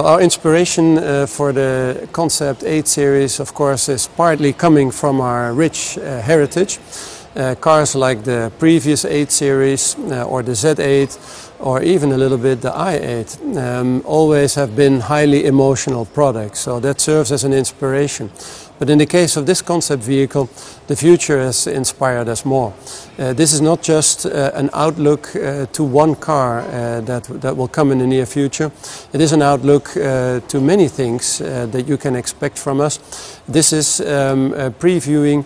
our inspiration for the Concept 8 series, of course, is partly coming from our rich heritage. Cars like the previous 8 series or the Z8 or even a little bit the i8 always have been highly emotional products, so that serves as an inspiration. But in the case of this concept vehicle, the future has inspired us more. This is not just an outlook to one car that will come in the near future. It is an outlook to many things that you can expect from us. This is previewing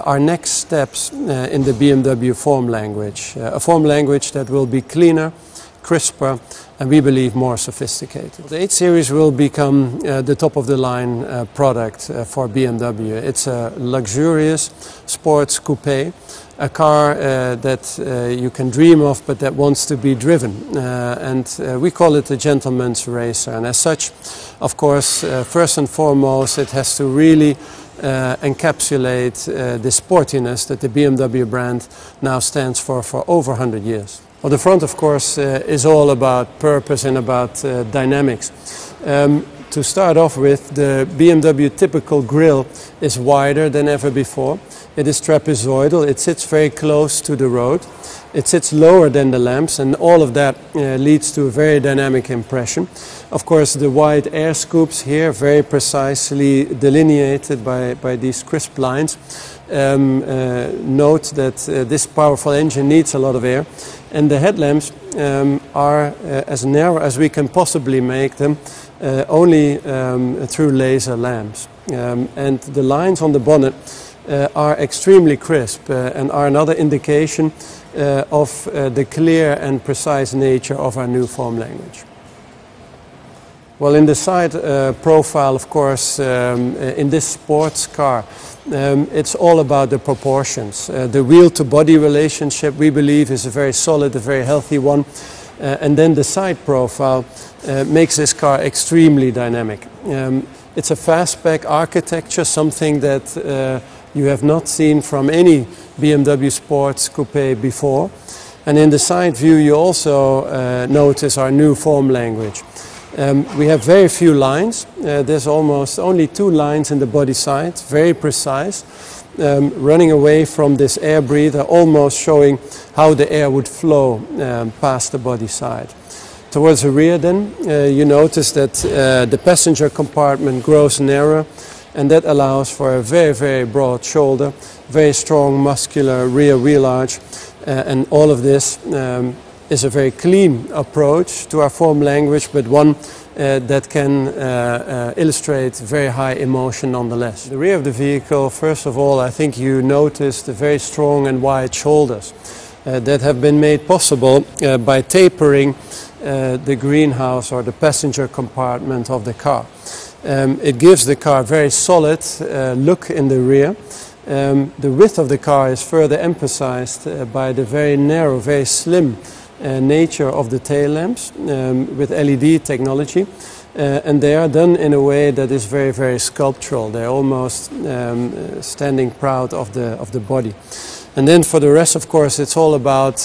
our next steps in the BMW form language. A form language that will be cleaner, crisper, and we believe more sophisticated. The 8 Series will become the top-of-the-line product for BMW. It's a luxurious sports coupe, a car that you can dream of but that wants to be driven. And we call it a gentleman's racer. And as such, of course, first and foremost, it has to really encapsulate the sportiness that the BMW brand now stands for over 100 years. Well, the front, of course, is all about purpose and about dynamics. To start off with, the BMW typical grille is wider than ever before. It is trapezoidal, it sits very close to the road, it sits lower than the lamps, and all of that leads to a very dynamic impression. Of course, the wide air scoops here, very precisely delineated by these crisp lines, note that this powerful engine needs a lot of air, and the headlamps are as narrow as we can possibly make them, only through laser lamps. And the lines on the bonnet are extremely crisp and are another indication of the clear and precise nature of our new form language. Well, in the side profile, of course, in this sports car, it's all about the proportions. The wheel-to-body relationship, we believe, is a very solid, a very healthy one. And then the side profile makes this car extremely dynamic. It's a fastback architecture, something that you have not seen from any BMW sports coupe before. And in the side view, you also notice our new form language. We have very few lines. There's almost only 2 lines in the body side, very precise, running away from this air breather, almost showing how the air would flow past the body side. Towards the rear then, you notice that the passenger compartment grows narrower, and that allows for a very, very broad shoulder, very strong muscular rear wheel arch, and all of this is a very clean approach to our form language, but one that can illustrate very high emotion nonetheless. The rear of the vehicle, first of all, I think you notice the very strong and wide shoulders that have been made possible by tapering the greenhouse or the passenger compartment of the car. It gives the car a very solid look in the rear. The width of the car is further emphasized by the very narrow, very slim nature of the tail lamps with LED technology, and they are done in a way that is very, very sculptural. They're almost standing proud of the body. And then for the rest, of course, it's all about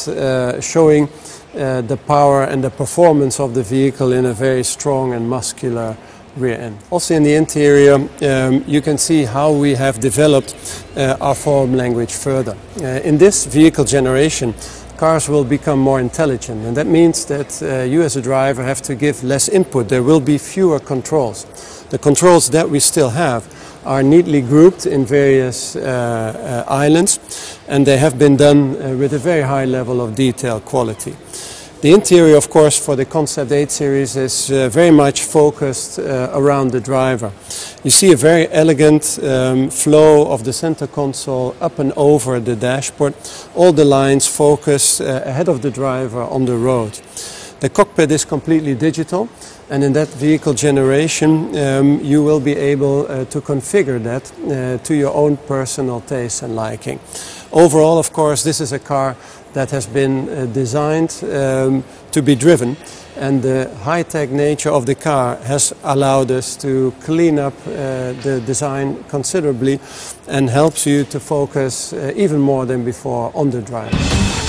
showing the power and the performance of the vehicle in a very strong and muscular rear end. Also in the interior, you can see how we have developed our form language further. In this vehicle generation, cars will become more intelligent, and that means that you as a driver have to give less input. There will be fewer controls. The controls that we still have are neatly grouped in various islands, and they have been done with a very high level of detail quality. The interior, of course, for the Concept 8 series is very much focused around the driver. You see a very elegant flow of the center console up and over the dashboard. All the lines focus ahead of the driver on the road. The cockpit is completely digital, and in that vehicle generation you will be able to configure that to your own personal taste and liking. Overall, of course, this is a car that has been designed to be driven, and the high-tech nature of the car has allowed us to clean up the design considerably and helps you to focus even more than before on the driver.